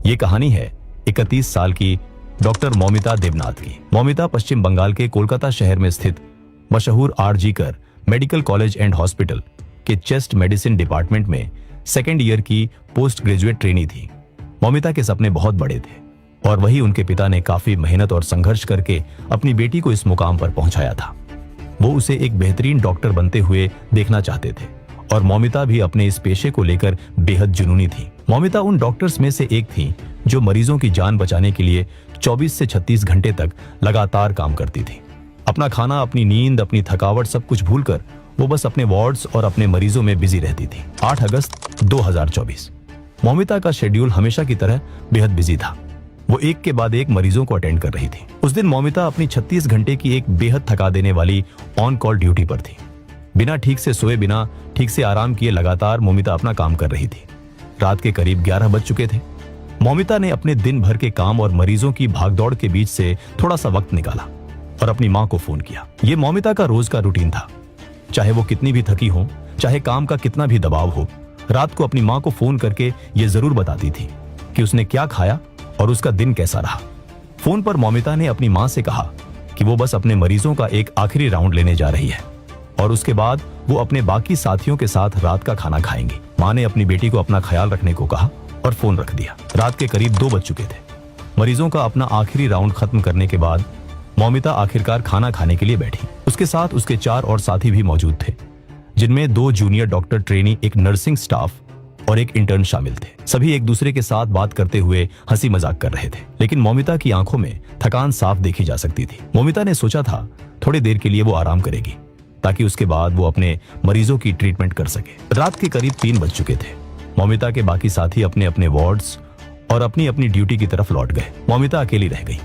ये कहानी है 31 साल की डॉक्टर मौमिता देवनाथ की। मौमिता पश्चिम बंगाल के कोलकाता शहर में स्थित मशहूर आर.जी.कर मेडिकल कॉलेज एंड हॉस्पिटल के चेस्ट मेडिसिन डिपार्टमेंट में सेकेंड ईयर की पोस्ट ग्रेजुएट ट्रेनी थी। मौमिता के सपने बहुत बड़े थे और वही उनके पिता ने काफी मेहनत और संघर्ष करके अपनी बेटी को इस मुकाम पर पहुंचाया था। वो उसे एक बेहतरीन डॉक्टर बनते हुए देखना चाहते थे और मौमिता भी अपने इस पेशे को लेकर बेहद जुनूनी थी। मौमिता उन डॉक्टर्स में से एक थी जो मरीजों की जान बचाने के लिए 24 से 36 घंटे तक लगातार काम करती थी। अपना खाना, अपनी नींद, अपनी थकावट सब कुछ भूलकर वो बस अपने वार्ड्स और अपने मरीजों में बिजी रहती थी। 8 अगस्त 2024 मौमिता का शेड्यूल हमेशा की तरह बेहद बिजी था। वो एक के बाद एक मरीजों को अटेंड कर रही थी। उस दिन मौमिता अपनी 36 घंटे की एक बेहद थका देने वाली ऑन कॉल ड्यूटी पर थी। बिना ठीक से सोए, बिना ठीक से आराम किए लगातार मौमिता अपना काम कर रही थी। रात के करीब 11 बज चुके थे। मौमिता ने अपने दिन भर के काम और मरीजों की भागदौड़ के बीच से थोड़ा सा वक्त निकाला और अपनी मां को फोन किया। ये मौमिता का रोज का रूटीन था। चाहे वो कितनी भी थकी हो, चाहे काम का कितना भी दबाव हो, रात को अपनी मां को फोन करके ये जरूर बताती थी कि उसने क्या खाया और उसका दिन कैसा रहा। फोन पर मौमिता ने अपनी मां से कहा कि वो बस अपने मरीजों का एक आखिरी राउंड लेने जा रही है और उसके बाद वो अपने बाकी साथियों के साथ रात का खाना खाएंगी। मां ने अपनी बेटी को अपना ख्याल रखने को कहा और फोन रख दिया। रात के करीब 2 बज चुके थे। मरीजों का अपना आखिरी राउंड खत्म करने के बाद मौमिता आखिरकार खाना खाने के लिए बैठी। उसके साथ उसके 4 और साथी भी मौजूद थे, जिनमें 2 जूनियर डॉक्टर ट्रेनी, एक नर्सिंग स्टाफ और एक इंटर्न शामिल थे। सभी एक दूसरे के साथ बात करते हुए हंसी मजाक कर रहे थे, लेकिन मौमिता की आंखों में थकान साफ देखी जा सकती थी। मौमिता ने सोचा था थोड़ी देर के लिए वो आराम करेगी ताकि उसके बाद वो अपने मरीजों की ट्रीटमेंट कर सके। रात के करीब 3 बज चुके थे। मौमिता के बाकी साथी अपने अपने वार्ड्स और अपनी अपनी ड्यूटी की तरफ लौट गए। मौमिता अकेली रह गई।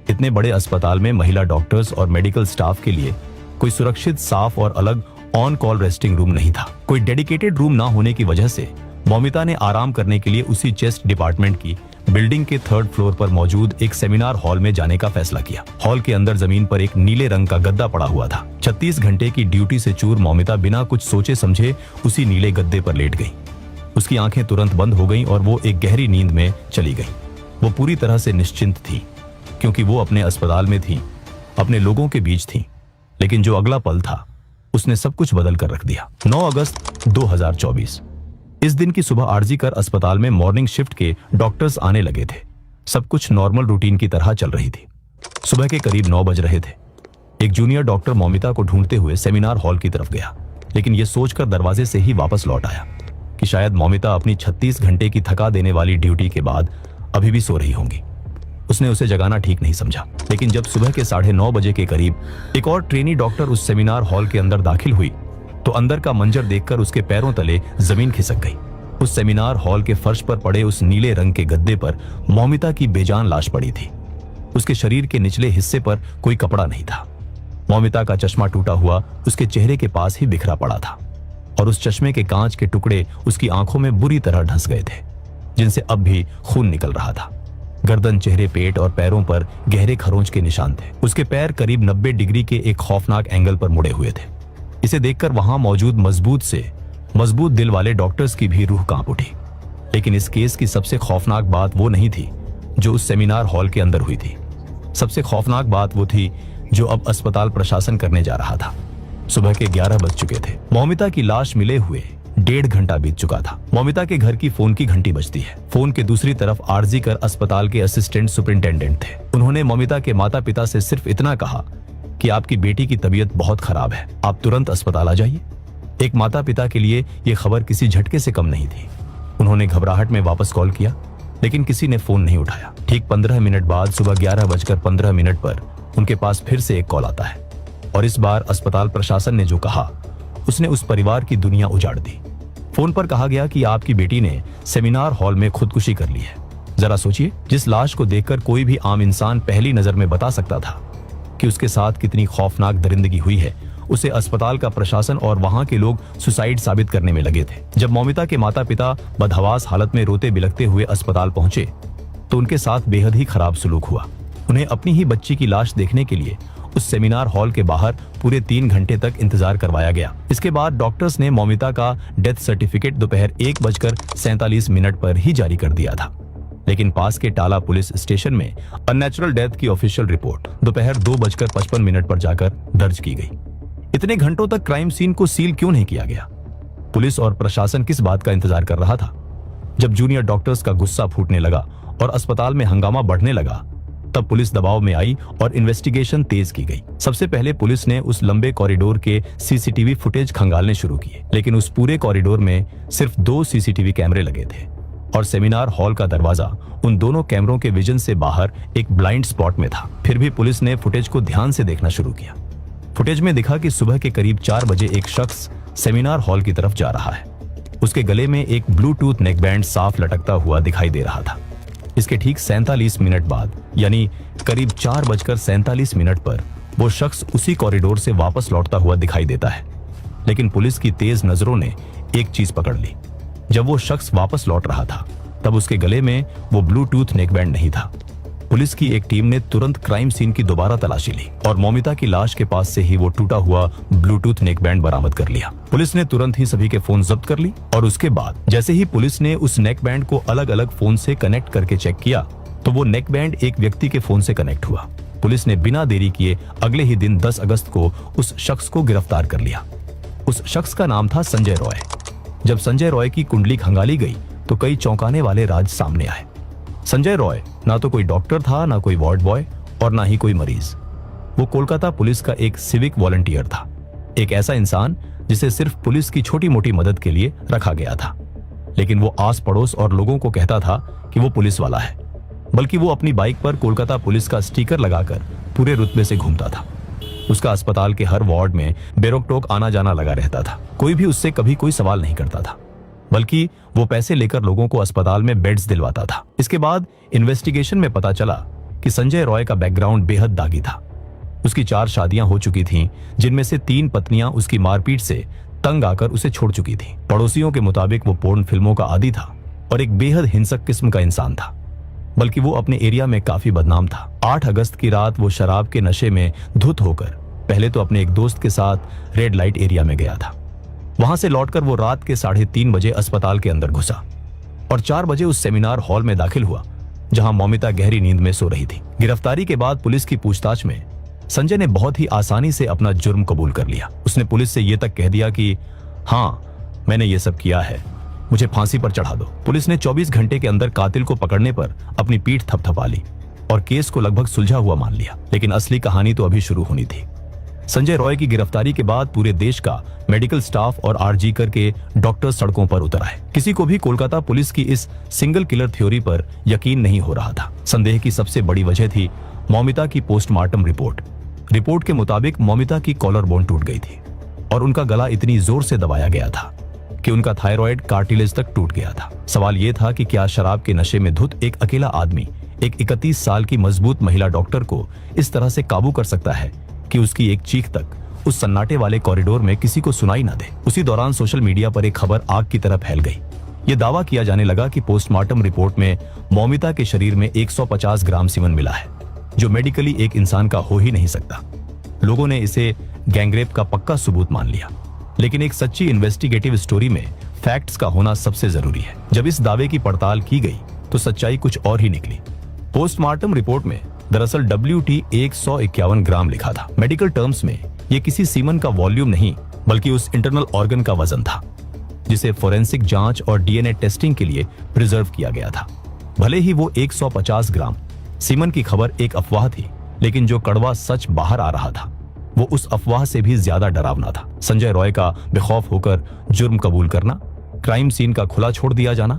इतने बड़े अस्पताल में महिला डॉक्टर्स और मेडिकल स्टाफ के लिए कोई सुरक्षित, साफ और अलग ऑन कॉल रेस्टिंग रूम नहीं था। कोई डेडिकेटेड रूम ना होने की वजह से मौमिता ने आराम करने के लिए उसी चेस्ट डिपार्टमेंट की बिल्डिंग के 3rd फ्लोर पर मौजूद एक सेमिनार हॉल में जाने का फैसला किया। हॉल के अंदर जमीन पर एक नीले रंग का गद्दा पड़ा हुआ था। 36 घंटे की ड्यूटी से चूर मौमिता बिना कुछ सोचे समझे उसी नीले गद्दे पर लेट गई। उसकी आंखें तुरंत बंद हो गईं और वो एक गहरी नींद में चली गई। वो पूरी तरह से निश्चिंत थी क्योंकि वो अपने अस्पताल में थी, अपने लोगों के बीच थी। लेकिन जो अगला पल था उसने सब कुछ बदल कर रख दिया। 9 अगस्त 2024 इस दिन की सुबह आर.जी.कर अस्पताल में मॉर्निंग शिफ्ट के डॉक्टर्स आने लगे थे। सब कुछ नॉर्मल रूटीन की तरह चल रही थी। सुबह के करीब 9 बज रहे थे। एक जूनियर डॉक्टर मौमिता को ढूंढते हुए सेमिनार हॉल की तरफ गया, लेकिन यह सोचकर दरवाजे से ही वापस लौट आया कि शायद मौमिता अपनी 36 घंटे की थका देने वाली ड्यूटी के बाद अभी भी सो रही होंगी। उसने उसे जगाना ठीक नहीं समझा, लेकिन जब सुबह के 9:30 बजे के करीब एक और ट्रेनी डॉक्टर उस सेमिनार हॉल के अंदर दाखिल हुई तो अंदर का मंजर देखकर उसके पैरों तले जमीन खिसक गई। उस सेमिनार हॉल के फर्श पर पड़े उस नीले रंग के गद्दे पर मौमिता की बेजान लाश पड़ी थी। उसके शरीर के निचले हिस्से पर कोई कपड़ा नहीं था। मौमिता का चश्मा टूटा हुआ उसके चेहरे के पास ही बिखरा पड़ा था और उस चश्मे के कांच के टुकड़े उसकी आंखों में बुरी तरह ढंस गए थे, जिनसे अब भी खून निकल रहा था। गर्दन, चेहरे, पेट और पैरों पर गहरे खरोंच के निशान थे। उसके पैर करीब 90 डिग्री के एक खौफनाक एंगल पर मुड़े हुए थे। इसे देखकर वहां मौजूद मजबूत दिल वाले डॉक्टर्स की भी रूह कांप उठी। लेकिन इस केस की सबसे खौफनाक बात वो नहीं थी जो उस सेमिनार हॉल के अंदर हुई थी। सबसे खौफनाक बात वो थी जो अब अस्पताल प्रशासन करने जा रहा था। सुबह के 11 बज चुके थे। मौमिता की लाश मिले हुए 1.5 घंटा बीत चुका था। मौमिता के घर की फोन की घंटी बजती है। फोन के दूसरी तरफ आर.जी.कर अस्पताल के असिस्टेंट सुपरिंटेंडेंट थे। उन्होंने मौमिता के माता पिता से सिर्फ इतना कहा कि आपकी बेटी की तबीयत बहुत खराब है, आप तुरंत अस्पताल आ जाइए। एक माता पिता के लिए यह खबर किसी झटके से कम नहीं थी। उन्होंने घबराहट में वापस कॉल किया, लेकिन किसी ने फोन नहीं उठाया। ठीक 15 मिनट बाद सुबह 11:15 पर उनके पास फिर से एक कॉल आता है और इस बार अस्पताल प्रशासन ने जो कहा उसने उस परिवार की दुनिया उजाड़ दी। फोन पर कहा गया कि आपकी बेटी ने सेमिनार हॉल में खुदकुशी कर ली है। जरा सोचिए, जिस लाश को देखकर कोई भी आम इंसान पहली नजर में बता सकता था कि उसके साथ कितनी खौफनाक दरिंदगी हुई है, उसे अस्पताल का प्रशासन और वहां के लोग सुसाइड साबित करने में लगे थे। जब मौमिता के माता पिता बदहवास हालत में रोते बिलखते हुए अस्पताल पहुंचे तो उनके साथ बेहद ही खराब सुलूक हुआ। उन्हें अपनी ही बच्ची की लाश देखने के लिए उस सेमिनार हॉल के बाहर पूरे 3 घंटे तक इंतजार करवाया गया। इसके बाद डॉक्टर्स ने मौमिता का डेथ सर्टिफिकेट दोपहर 1:47 पर ही जारी कर दिया था। लेकिन पास के टाला पुलिस स्टेशन में अननेचुरल डेथ की ऑफिशियल रिपोर्ट दोपहर 2:55 पर जाकर दर्ज की गई। इतने घंटों तक क्राइम सीन को सील क्यों नहीं किया गया? पुलिस और प्रशासन किस बात का इंतजार कर रहा था? जब जूनियर डॉक्टर्स का गुस्सा फूटने लगा और अस्पताल में हंगामा बढ़ने लगा, तब पुलिस दबाव में आई और इन्वेस्टिगेशन तेज की गई। सबसे पहले पुलिस ने उस लंबे कॉरिडोर के सीसीटीवी फुटेज खंगालने शुरू किए, लेकिन उस पूरे कॉरिडोर में सिर्फ 2 सीसीटीवी कैमरे लगे थे और सेमिनार हॉल का दरवाजा उन दोनों कैमरों के विजन से बाहर एक ब्लाइंड स्पॉट में था। फिर भी पुलिस ने फुटेज को ध्यान से देखना शुरू किया। फुटेज में दिखा कि सुबह के करीब 4 बजे एक शख्स सेमिनार हॉल की तरफ जा रहा है। उसके गले में एक ब्लूटूथ नेकबैंड साफ लटकता हुआ दिखाई दे रहा था। इसके ठीक 47 मिनट बाद, यानी करीब 4:47 पर वो शख्स उसी कॉरिडोर से वापस लौटता हुआ दिखाई देता है। लेकिन पुलिस की तेज नजरों ने एक चीज पकड़ ली। जब वो शख्स वापस लौट रहा था, तब उसके गले में वो ब्लूटूथ नेकबैंड नहीं था। पुलिस की एक टीम ने तुरंत क्राइम सीन की दोबारा तलाशी ली और मौमिता की लाश के पास से ही वो टूटा हुआ ब्लूटूथ नेकबैंड बरामद कर लिया। पुलिस ने तुरंत ही सभी के फोन जब्त कर ली और उसके बाद जैसे ही पुलिस ने उस नेकबैंड को अलग अलग फोन से कनेक्ट करके चेक किया, तो वो नेकबैंड एक व्यक्ति के फोन से कनेक्ट हुआ। पुलिस ने बिना देरी किए अगले ही दिन 10 अगस्त को उस शख्स को गिरफ्तार कर लिया। उस शख्स का नाम था संजय रॉय। जब संजय रॉय की कुंडली खंगाली गई, तो कई चौंकाने वाले राज सामने आए। संजय रॉय ना तो कोई डॉक्टर था, ना कोई वार्ड बॉय और ना ही कोई मरीज। वो कोलकाता पुलिस का एक सिविक वॉलंटियर था, एक ऐसा इंसान जिसे सिर्फ पुलिस की छोटी मोटी मदद के लिए रखा गया था। लेकिन वो आस पड़ोस और लोगों को कहता था कि वो पुलिस वाला है, बल्कि वो अपनी बाइक पर कोलकाता पुलिस का स्टिकर लगाकर पूरे रुतबे से घूमता था। उसका अस्पताल के हर वार्ड में बेरोक-टोक आना जाना लगा रहता था। कोई भी उससे कभी कोई सवाल नहीं करता था, बल्कि वो पैसे लेकर लोगों को अस्पताल में बेड्स दिलवाता था। इसके बाद इन्वेस्टिगेशन में पता चला कि संजय रॉय का बैकग्राउंड बेहद दागी था। उसकी 4 शादियां हो चुकी थीं, जिनमें से 3 पत्नियां उसकी मारपीट से तंग आकर उसे छोड़ चुकी थीं। पड़ोसियों के मुताबिक वो पोर्न फिल्मों का आदी था और एक बेहद हिंसक किस्म का इंसान था, बल्कि वो अपने एरिया में काफी बदनाम था। 8 अगस्त की रात वो शराब के नशे में धुत होकर पहले तो अपने एक दोस्त के साथ रेड लाइट एरिया में गया था। वहां से लौटकर वो रात के 3:30 बजे अस्पताल के अंदर घुसा और 4 बजे उस सेमिनार हॉल में दाखिल हुआ, जहां मौमिता गहरी नींद में सो रही थी। गिरफ्तारी के बाद पुलिस की पूछताछ में संजय ने बहुत ही आसानी से अपना जुर्म कबूल कर लिया। उसने पुलिस से ये तक कह दिया कि हाँ, मैंने ये सब किया है, मुझे फांसी पर चढ़ा दो। पुलिस ने 24 घंटे के अंदर कातिल को पकड़ने पर अपनी पीठ थपथपा ली और केस को लगभग सुलझा हुआ मान लिया। लेकिन असली कहानी तो अभी शुरू होनी थी। संजय रॉय की गिरफ्तारी के बाद पूरे देश का मेडिकल स्टाफ और आरजीकर के डॉक्टर सड़कों पर उतर आए। किसी को भी कोलकाता पुलिस की इस सिंगल किलर थ्योरी पर यकीन नहीं हो रहा था। संदेह की सबसे बड़ी वजह थी मौमिता की पोस्टमार्टम रिपोर्ट। रिपोर्ट के मुताबिक मौमिता की कॉलर बोन टूट गई थी और उनका गला इतनी जोर से दबाया गया था कि उनका थायराइड कार्टिलेज तक टूट गया था। सवाल यह था कि क्या शराब के नशे में धुत एक अकेला आदमी एक 31 साल की मजबूत महिला डॉक्टर को इस तरह से काबू कर सकता है कि उसकी एक चीख तक उस सन्नाटे वाले कॉरिडोर में किसी को सुनाई ना दे। उसी दौरान सोशल मीडिया पर एक खबर आग की तरह फैल गई। ये दावा किया जाने लगा कि पोस्टमार्टम रिपोर्ट में मौमिता के शरीर में 150 ग्राम सीमन मिला है, जो मेडिकली एक इंसान का हो ही नहीं सकता। लोगों ने इसे गैंगरेप का पक्का सबूत मान लिया। लेकिन एक सच्ची इन्वेस्टिगेटिव स्टोरी में फैक्ट्स का होना सबसे जरूरी है। जब इस दावे की पड़ताल की गई तो सच्चाई कुछ और ही निकली। पोस्टमार्टम रिपोर्ट में दरअसल WT 151 ग्राम लिखा था। मेडिकल टर्म्स में यह किसी सीमन का वॉल्यूम नहीं, बल्कि उस इंटरनल ऑर्गन का वजन था जिसे फोरेंसिक जांच और DNA टेस्टिंग के लिए प्रिजर्व किया गया था। भले ही वो 150 ग्राम सीमन की खबर एक अफवाह थी, लेकिन जो कड़वा सच बाहर आ रहा था वो उस अफवाह से भी ज्यादा डरावना था। संजय रॉय का बेखौफ होकर जुर्म कबूल करना, क्राइम सीन का खुला छोड़ दिया जाना,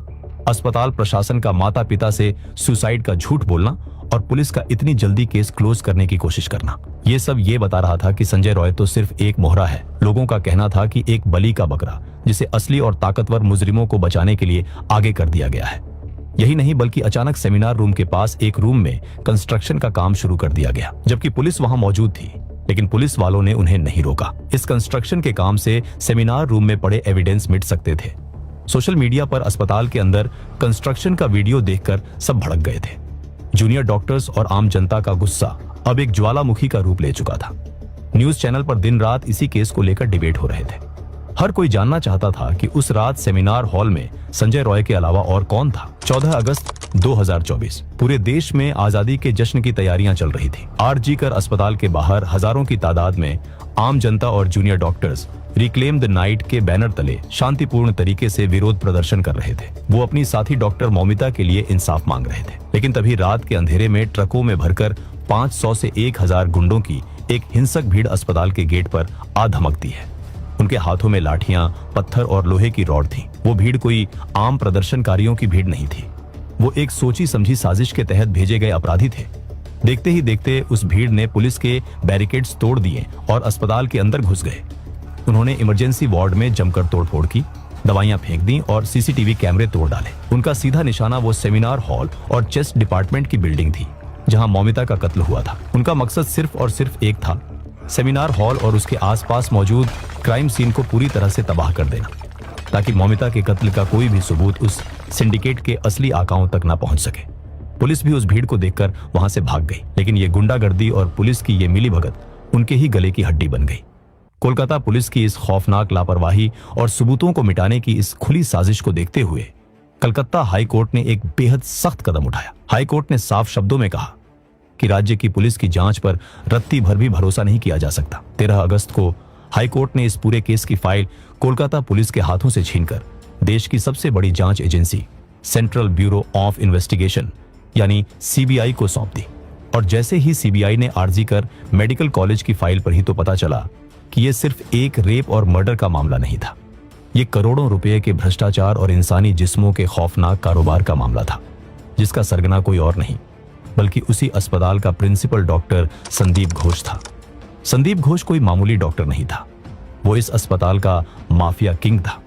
अस्पताल प्रशासन का माता पिता से सुसाइड का झूठ बोलना और पुलिस का इतनी जल्दी केस क्लोज करने की कोशिश करना, ये सब ये बता रहा था कि संजय रॉय तो सिर्फ एक मोहरा है। लोगों का कहना था कि एक बलि का बकरा जिसे असली और ताकतवर मुजरिमों को बचाने के लिए आगे कर दिया गया है। यही नहीं, बल्कि अचानक सेमिनार रूम के पास एक रूम में कंस्ट्रक्शन का काम शुरू कर दिया गया, जबकि पुलिस वहां मौजूद थी। लेकिन पुलिस वालों ने उन्हें नहीं रोका। इस कंस्ट्रक्शन के काम से सेमिनार रूम में पड़े एविडेंस मिट सकते थे। सोशल मीडिया पर अस्पताल के अंदर कंस्ट्रक्शन का वीडियो देखकर सब भड़क गए थे। जूनियर डॉक्टर्स और आम जनता का गुस्सा अब एक ज्वालामुखी का रूप ले चुका था। न्यूज चैनल पर दिन रात इसी केस को लेकर डिबेट हो रहे थे। हर कोई जानना चाहता था कि उस रात सेमिनार हॉल में संजय रॉय के अलावा और कौन था। 14 अगस्त 2024 पूरे देश में आजादी के जश्न की तैयारियां चल रही थी। आरजी कर अस्पताल के बाहर हजारों की तादाद में आम जनता और junior doctors reclaim the night के बैनर तले शांतिपूर्ण तरीके से विरोध प्रदर्शन कर रहे थे। वो अपनी साथी डॉक्टर मौमिता के लिए इंसाफ मांग रहे थे। लेकिन तभी रात के अंधेरे में ट्रकों में भरकर 500 से 1000 गुंडों की एक हिंसक भीड़ अस्पताल के गेट पर आ धमकती है। उनके हाथों में लाठियां, पत्थर और लोहे की रॉड थी। वो भीड़ कोई आम प्रदर्शनकारियों की भीड़ नहीं थी। वो एक सोची समझी साजिश के तहत भेजे गए अपराधी थे। देखते ही देखते उस भीड़ ने पुलिस के बैरिकेड्स तोड़ दिए और अस्पताल के अंदर घुस गए। उन्होंने इमरजेंसी वार्ड में जमकर तोड़फोड़ की, दवाइयां फेंक दी और सीसीटीवी कैमरे तोड़ डाले। उनका सीधा निशाना वो सेमिनार हॉल और चेस्ट डिपार्टमेंट की बिल्डिंग थी जहां मौमिता का कत्ल हुआ था। उनका मकसद सिर्फ और सिर्फ एक था, सेमिनार हॉल और उसके आसपास मौजूद क्राइम सीन को पूरी तरह से तबाह कर देना, ताकि मौमिता के कत्ल का कोई भी सबूत उस सिंडिकेट के असली आकाओं तक न पहुंच सके। पुलिस भी उस भीड़ को देखकर वहां से भाग गई, लेकिन ये गुंडागर्दी और पुलिस की ये मिलीभगत उनके ही गले की हड्डी बन गई। कोलकाता पुलिस की इस खौफनाक लापरवाही और सबूतों को मिटाने की इस खुली साजिश को देखते हुए कलकत्ता हाई कोर्ट ने एक बेहद सख्त कदम उठाया। हाई कोर्ट ने साफ शब्दों में कहा कि राज्य की पुलिस की जांच पर रत्ती भर भी भरोसा नहीं किया जा सकता। 13 अगस्त को हाई कोर्ट ने इस पूरे केस की फाइल कोलकाता पुलिस के हाथों से छीनकर देश की सबसे बड़ी जांच agency central bureau of investigation यानी सीबीआई को सौंप दी। और जैसे ही सीबीआई ने आरजी कर मेडिकल कॉलेज की फाइल पर ही तो पता चला कि यह सिर्फ एक रेप और मर्डर का मामला नहीं था। ये करोड़ों रुपए के भ्रष्टाचार और इंसानी जिस्मों के खौफनाक कारोबार का मामला था, जिसका सरगना कोई और नहीं बल्कि उसी अस्पताल का प्रिंसिपल डॉक्टर संदीप घोष था। संदीप घोष कोई मामूली डॉक्टर नहीं था, वो इस अस्पताल का माफिया किंग था।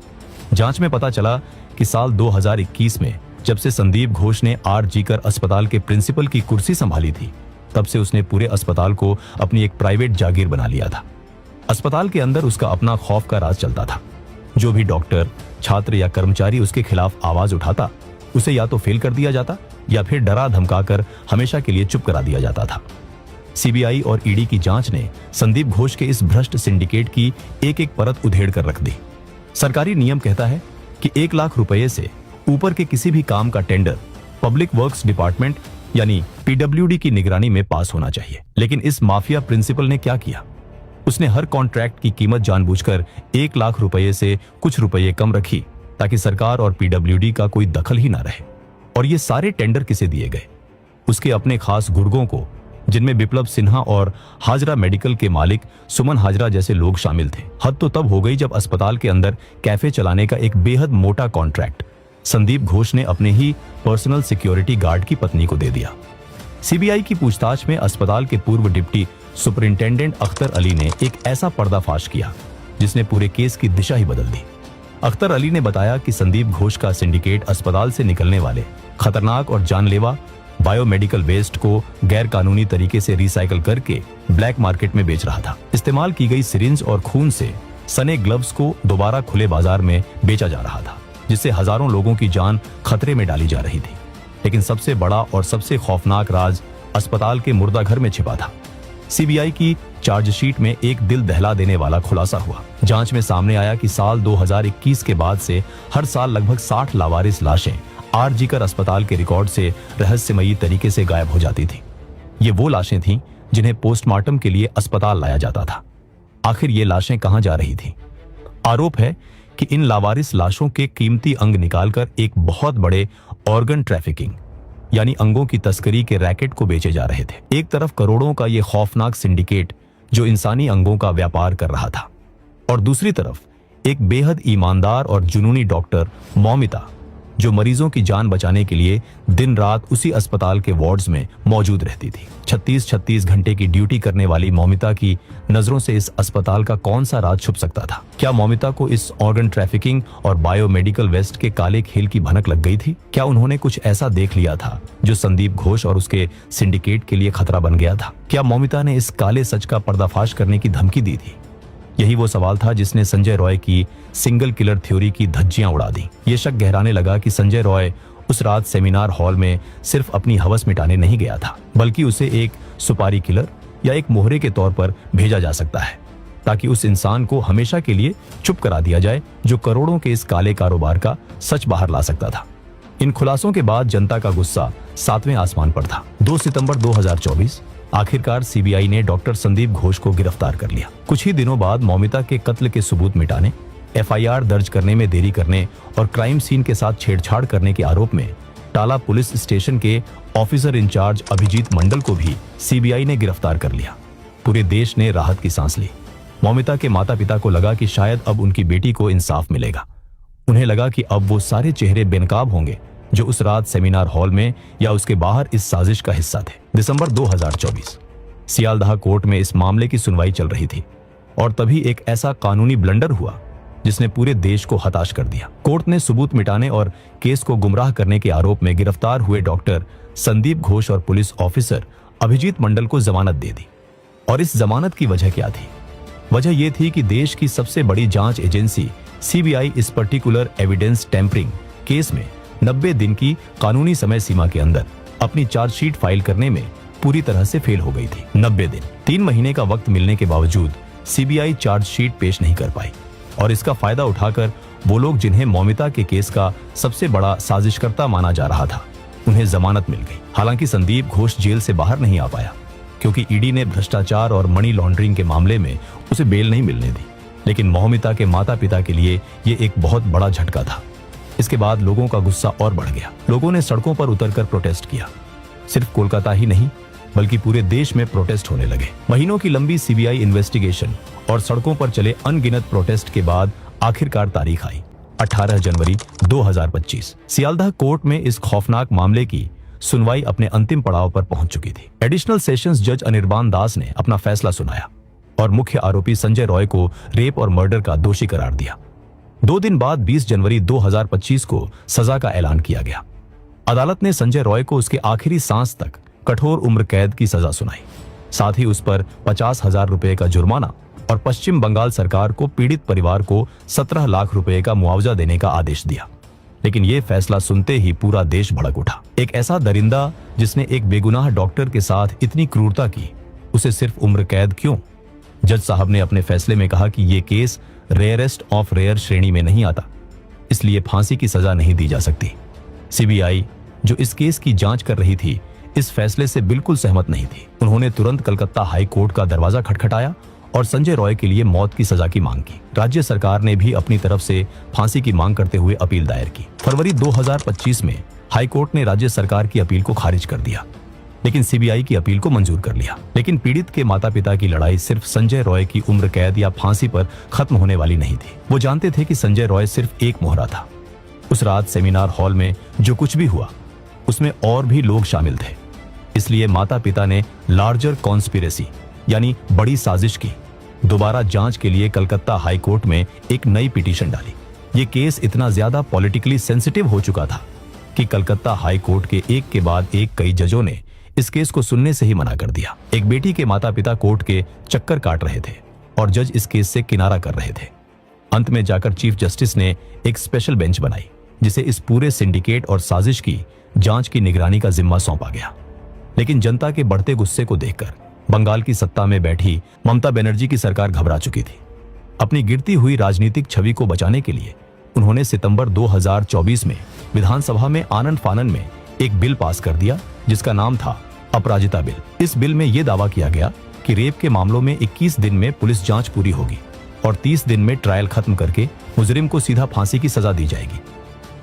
जांच में पता चला कि साल 2021 में जब से संदीप घोष ने आरजी कर अस्पताल के प्रिंसिपल की कुर्सी संभाली थी, तब से उसने पूरे अस्पताल को अपनी एक प्राइवेट जागीर बना लिया था। अस्पताल के अंदर उसका अपना खौफ का राज चलता था। जो भी डॉक्टर, छात्र या कर्मचारी उसके खिलाफ आवाज उठाता, उसे या तो फेल कर दिया जाता या फिर डरा धमकाकर हमेशा के लिए चुप करा दिया जाता था। सीबीआई और ईडी की जांच ने संदीप घोष के इस भ्रष्ट सिंडिकेट की एक एक परत उधेड़ कर रख दी। सरकारी नियम कहता है कि 1 लाख रुपए से ऊपर के किसी भी काम का टेंडर पब्लिक वर्क्स डिपार्टमेंट यानी पीडब्ल्यूडी की निगरानी में पास होना चाहिए। लेकिन इस माफिया प्रिंसिपल ने क्या किया? उसने हर कॉन्ट्रैक्ट की कीमत जानबूझकर 1 लाख रुपए से कुछ रुपए कम रखी, ताकि सरकार और पीडब्ल्यूडी का कोई दखल ही ना रहे। और ये सारे टेंडर किसे दिए गए? उसके अपने खास गुर्गों को, जिनमें बिप्लब सिन्हा और हाजरा मेडिकल के मालिक सुमन हाजरा जैसे लोग शामिल थे। हद तो तब हो गई जब अस्पताल के अंदर कैफे चलाने का एक बेहद मोटा कॉन्ट्रैक्ट संदीप घोष ने अपने ही पर्सनल सिक्योरिटी गार्ड की पत्नी को दे दिया। सीबीआई की पूछताछ में अस्पताल के पूर्व डिप्टी सुपरिंटेंडेंट अख्तर अली ने एक ऐसा पर्दाफाश किया जिसने पूरे केस की दिशा ही बदल दी। अख्तर अली ने बताया कि संदीप घोष का सिंडिकेट अस्पताल से निकलने वाले खतरनाक और जानलेवा बायोमेडिकल वेस्ट को गैर कानूनी तरीके से रिसाइकल करके ब्लैक मार्केट में बेच रहा था। इस्तेमाल की गई सिरिंज और खून से सने ग्लव्स को दोबारा खुले बाजार में बेचा जा रहा था, जिससे हजारों लोगों की जान खतरे में डाली जा रही थी। लेकिन सबसे बड़ा और सबसे खौफनाक राज अस्पताल के मुर्दा घर में छिपा था। सीबीआई की चार्जशीट में एक दिल दहला देने वाला खुलासा हुआ। जांच में सामने आया कि साल 2021 के बाद से हर साल लगभग 60 लावारिस लाशें आरजी कर अस्पताल के रिकॉर्ड से रहस्यमयी तरीके से गायब हो जाती थी। ये वो लाशें थीं जिन्हें पोस्टमार्टम के लिए अस्पताल लाया जाता था। आखिर ये लाशें कहां जा रही थीं? आरोप है कि इन लावारिस लाशों के कीमती अंग निकालकर एक बहुत बड़े ऑर्गन ट्रैफिकिंग यानी अंगों की तस्करी के रैकेट को बेचे जा रहे थे। एक तरफ करोड़ों का ये खौफनाक सिंडिकेट जो इंसानी अंगों का व्यापार कर रहा था, और दूसरी तरफ एक बेहद ईमानदार और जुनूनी डॉक्टर मौमिता जो मरीजों की जान बचाने के लिए दिन रात उसी अस्पताल के वार्ड्स में मौजूद रहती थी। 36 घंटे की ड्यूटी करने वाली मौमिता की नजरों से इस अस्पताल का कौन सा राज छुप सकता था? क्या मौमिता को इस ऑर्गन ट्रैफिकिंग और बायोमेडिकल वेस्ट के काले खेल की भनक लग गई थी? क्या उन्होंने कुछ ऐसा देख लिया था जो संदीप घोष और उसके सिंडिकेट के लिए खतरा बन गया था? क्या मौमिता ने इस काले सच का पर्दाफाश करने की धमकी दी थी? यही वो सवाल था जिसने संजय रॉय की सिंगल किलर थ्योरी की धज्जियां उड़ा दी। ये शक गहराने लगा कि संजय रॉय उस रात सेमिनार हॉल में सिर्फ अपनी हवस मिटाने नहीं गया था, बल्कि उसे एक सुपारी किलर या एक मोहरे के तौर पर भेजा जा सकता है, ताकि उस इंसान को हमेशा के लिए चुप करा दिया जाए जो करोड़ों के इस काले कारोबार का सच बाहर ला सकता था। इन खुलासों के बाद जनता का गुस्सा 7वें आसमान पर था। 2 सितंबर 2024 आखिरकार सीबीआई ने डॉक्टर संदीप घोष को गिरफ्तार कर लिया। कुछ ही दिनों बाद मौमिता के कत्ल के सबूत मिटाने, एफआईआर दर्ज करने में देरी करने और क्राइम सीन के साथ छेड़छाड़ करने के आरोप में टाला पुलिस स्टेशन के ऑफिसर इंचार्ज अभिजीत मंडल को भी सीबीआई ने गिरफ्तार कर लिया। पूरे देश ने राहत की सांस ली। मौमिता के माता पिता को लगा कि शायद अब उनकी बेटी को इंसाफ मिलेगा। उन्हें लगा कि अब वो सारे चेहरे बेनकाब होंगे जो उस रात सेमिनार हॉल में या उसके बाहर इस साजिश का हिस्सा थे। दिसंबर 2024 सियालदह कोर्ट में इस मामले की सुनवाई चल रही थी और तभी एक ऐसा कानूनी ब्लंडर हुआ जिसने पूरे देश को हताश कर दिया। कोर्ट ने सबूत मिटाने और केस को गुमराह करने के आरोप में गिरफ्तार हुए डॉक्टर संदीप घोष और पुलिस ऑफिसर अभिजीत मंडल को जमानत दे दी। और इस जमानत की वजह क्या थी? वजह यह थी कि देश की सबसे बड़ी जांच एजेंसी सीबीआई इस पर्टिकुलर एविडेंस टेम्परिंग केस में 90 दिन की कानूनी समय सीमा के अंदर अपनी चार्जशीट फाइल करने में पूरी तरह से फेल हो गई थी। 90 दिन, 3 महीने का वक्त मिलने के बावजूद सीबीआई चार्जशीट पेश नहीं कर पाई और इसका फायदा उठाकर वो लोग जिन्हें मौमिता के केस का सबसे बड़ा साजिशकर्ता माना जा रहा था, उन्हें जमानत मिल गई। हालांकि संदीप घोष जेल से बाहर नहीं आ पाया क्योंकि ईडी ने भ्रष्टाचार और मनी लॉन्ड्रिंग के मामले में उसे बेल नहीं मिलने दी। लेकिन मौमिता के माता पिता के लिए ये एक बहुत बड़ा झटका था। इसके बाद लोगों का गुस्सा और बढ़ गया। लोगों ने सड़कों पर उतरकर प्रोटेस्ट किया। सिर्फ कोलकाता ही नहीं बल्कि पूरे देश में प्रोटेस्ट होने लगे। महीनों की लंबी सीबीआई इन्वेस्टिगेशन और सड़कों पर चले अनगिनत प्रोटेस्ट के बाद आखिरकार तारीख आई, 18 जनवरी 2025। सियालदह कोर्ट में इस खौफनाक मामले की सुनवाई अपने अंतिम पड़ाव पर पहुंच चुकी थी। एडिशनल सेशंस जज अनिर्बान दास ने अपना फैसला सुनाया और मुख्य आरोपी संजय रॉय को रेप और मर्डर का दोषी करार दिया। 2 दिन बाद 20 जनवरी 2025 को सजा का ऐलान किया गया। अदालत ने संजय रॉय को उसके आखिरी सांस तक कठोर उम्र कैद की सजा सुनाई। साथ ही उस पर 50,000 रुपए का जुर्माना और पश्चिम बंगाल सरकार को पीड़ित परिवार को 17 लाख रुपए का मुआवजा देने का आदेश दिया। लेकिन यह फैसला सुनते ही पूरा देश भड़क उठा। एक ऐसा दरिंदा जिसने एक बेगुनाह डॉक्टर के साथ इतनी क्रूरता की, उसे सिर्फ उम्र कैद क्यों? जज साहब ने अपने फैसले में कहा कि यह केस रेयरेस्ट ऑफ रेयर श्रेणी में नहीं आता, इसलिए फांसी की सजा नहीं दी जा सकती। सीबीआई जो इस केस की जांच कर रही थी, इस फैसले से बिल्कुल सहमत नहीं थी। उन्होंने तुरंत कलकत्ता हाई कोर्ट का दरवाजा खटखटाया और संजय रॉय के लिए मौत की सजा की मांग की। राज्य सरकार ने भी अपनी तरफ से फांसी की मांग करते हुए अपील दायर की। फरवरी 2025 में हाई कोर्ट ने राज्य सरकार की अपील को खारिज कर दिया, लेकिन सीबीआई की अपील को मंजूर कर लिया। लेकिन पीड़ित के माता पिता की लड़ाई सिर्फ संजय रॉय की उम्र कैद या फांसी पर खत्म होने वाली नहीं थी। वो जानते थे कि संजय रॉय सिर्फ एक मोहरा था। उस रात सेमिनार हॉल में जो कुछ भी हुआ उसमें और भी लोग शामिल थे। इसलिए माता पिता ने लार्जर कॉन्स्पिरेसी यानी बड़ी साजिश की दोबारा जांच के लिए कलकत्ता हाई कोर्ट में एक नई पिटीशन डाली। ये केस इतना ज्यादा पॉलिटिकली सेंसिटिव हो चुका था कि कलकत्ता हाई कोर्ट के एक के बाद एक कई जजों ने इस केस को सुनने से ही मना कर दिया। एक बेटी के माता पिता कोर्ट के चक्कर काट रहे थे और जज इस केस से किनारा कर रहे थे। अंत में जाकर चीफ जस्टिस ने एक स्पेशल बेंच बनाई जिसे इस पूरे सिंडिकेट और साजिश की जांच की निगरानी का जिम्मा सौंपा गया। लेकिन जनता के बढ़ते गुस्से को देखकर बंगाल की सत्ता में बैठी ममता बनर्जी की सरकार घबरा चुकी थी। अपनी गिरती हुई राजनीतिक छवि को बचाने के लिए उन्होंने सितंबर 2024 में विधानसभा में आनन फानन में एक बिल पास कर दिया जिसका नाम था अपराजिता बिल। इस बिल में यह दावा किया गया कि रेप के मामलों में 21 दिन में पुलिस जांच पूरी होगी और 30 दिन में ट्रायल खत्म करके मुजरिम को सीधा फांसी की सजा दी जाएगी।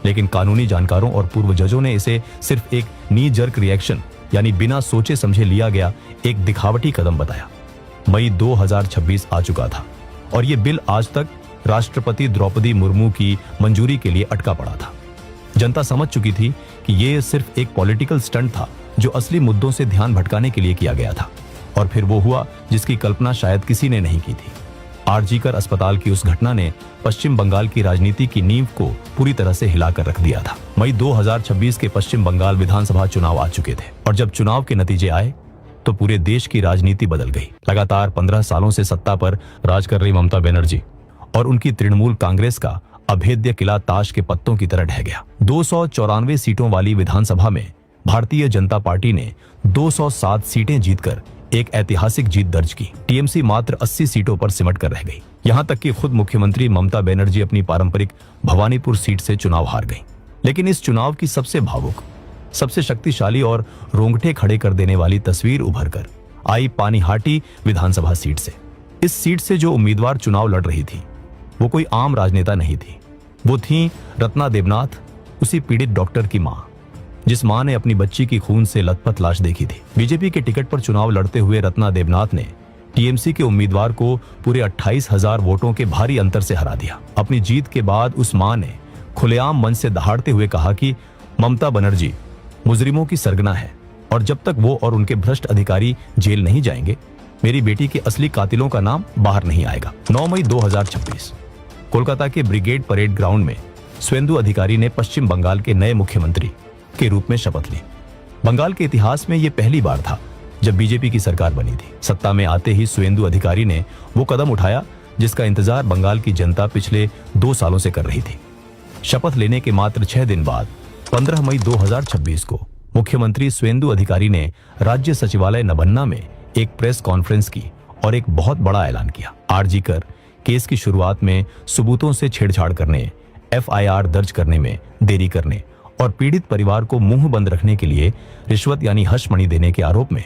लेकिन कानूनी जानकारों और पूर्व जजों ने इसे सिर्फ एक नी जर्क रिएक्शन यानी बिना सोचे समझे लिया गया एक दिखावटी कदम बताया। मई 2026 आ चुका था और ये बिल आज तक राष्ट्रपति द्रौपदी मुर्मू की मंजूरी के लिए अटका पड़ा था। जनता समझ चुकी थी कि ये सिर्फ एक पॉलिटिकल स्टंट था जो असली मुद्दों से ध्यान भटकाने के लिए किया गया था। और फिर वो हुआ जिसकी कल्पना शायद किसी ने नहीं की थी। आरजीकर अस्पताल की उस घटना ने पश्चिम बंगाल की राजनीति की नींव को पूरी तरह से हिलाकर रख दिया था। मई 2026 के पश्चिम बंगाल विधानसभा चुनाव आ चुके थे और जब चुनाव के नतीजे आए तो पूरे देश की राजनीति बदल गई। लगातार 15 सालों से सत्ता पर राज कर रही ममता बनर्जी और उनकी तृणमूल कांग्रेस का अभेद्य किला ताश के पत्तों की तरह ढह गया। 294 सीटों वाली विधानसभा में भारतीय जनता पार्टी ने 207 सीटें जीतकर एक ऐतिहासिक जीत दर्ज की। टीएमसी मात्र 80 सीटों पर सिमट कर रह गई। यहां तक कि खुद मुख्यमंत्री ममता बनर्जी अपनी पारंपरिक भवानीपुर सीट से चुनाव हार गई। लेकिन इस चुनाव की सबसे भावुक, सबसे शक्तिशाली और रोंगटे खड़े कर देने वाली तस्वीर उभर कर आई पानीहाटी विधानसभा सीट से। इस सीट से जो उम्मीदवार चुनाव लड़ रही थी वो कोई आम राजनेता नहीं थी। वो थी रत्ना देवनाथ, उसी पीड़ित डॉक्टर की मां, जिस मां ने अपनी बच्ची की खून से लथपथ लाश देखी थी। बीजेपी के टिकट पर चुनाव लड़ते हुए रत्ना देवनाथ ने टीएमसी के उम्मीदवार को पूरे 28,000 वोटों के भारी अंतर से हरा दिया। अपनी जीत के बाद उस मां ने खुलेआम मन से दहाड़ते हुए कहा कि ममता बनर्जी मुजरिमों की सरगना है और जब तक वो और उनके भ्रष्ट अधिकारी जेल नहीं जाएंगे, मेरी बेटी के असली कातिलों का नाम बाहर नहीं आएगा। 9 मई 2026 कोलकाता के ब्रिगेड परेड ग्राउंड में सुवेंदु अधिकारी ने पश्चिम बंगाल के नए मुख्यमंत्री के रूप में शपथ ली। बंगाल के इतिहास में यह पहली बार था जब बीजेपी की सरकार बनी थी। सत्ता में आते ही सुवेंदु अधिकारी ने वो कदम उठाया जिसका इंतजार बंगाल की जनता पिछले 2 सालों से कर रही थी। शपथ लेने के मात्र 6 दिन बाद 15 मई 2026 को मुख्यमंत्री सुवेंदु अधिकारी ने राज्य सचिवालय नबन्ना में एक प्रेस कॉन्फ्रेंस की और एक बहुत बड़ा ऐलान किया। आरजी कर केस की शुरुआत में सबूतों से छेड़छाड़ करने, एफआईआर दर्ज करने में देरी करने और पीड़ित परिवार को मुंह बंद रखने के लिए रिश्वत यानी हश मणि देने के आरोप में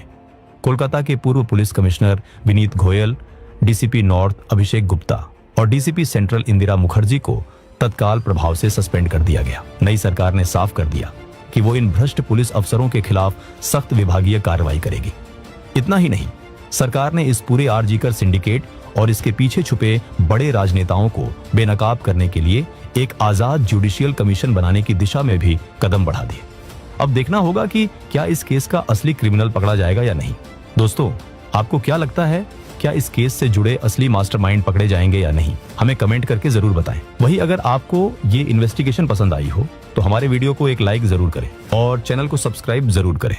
कोलकाता के पूर्व police commissioner Vineet Goyal, DCP north Abhishek Gupta और डीसीपी सेंट्रल इंदिरा मुखर्जी को तत्काल प्रभाव से सस्पेंड कर दिया गया। नई सरकार ने साफ कर दिया कि वो इन भ्रष्ट पुलिस अफसरों के खिलाफ सख्त विभागीय कार्रवाई करेगी। इतना ही नहीं, सरकार ने इस पूरे आरजी कर सिंडिकेट और इसके पीछे छुपे बड़े राजनेताओं को बेनकाब करने के लिए एक आजाद जुडिशियल कमीशन बनाने की दिशा में भी कदम बढ़ा दिए। अब देखना होगा कि क्या इस केस का असली क्रिमिनल पकड़ा जाएगा या नहीं। दोस्तों, आपको क्या लगता है, क्या इस केस से जुड़े असली मास्टरमाइंड पकड़े जाएंगे या नहीं? हमें कमेंट करके जरूर बताएं। वहीं अगर आपको ये इन्वेस्टिगेशन पसंद आई हो तो हमारे वीडियो को एक लाइक जरूर करें और चैनल को सब्सक्राइब जरूर करें।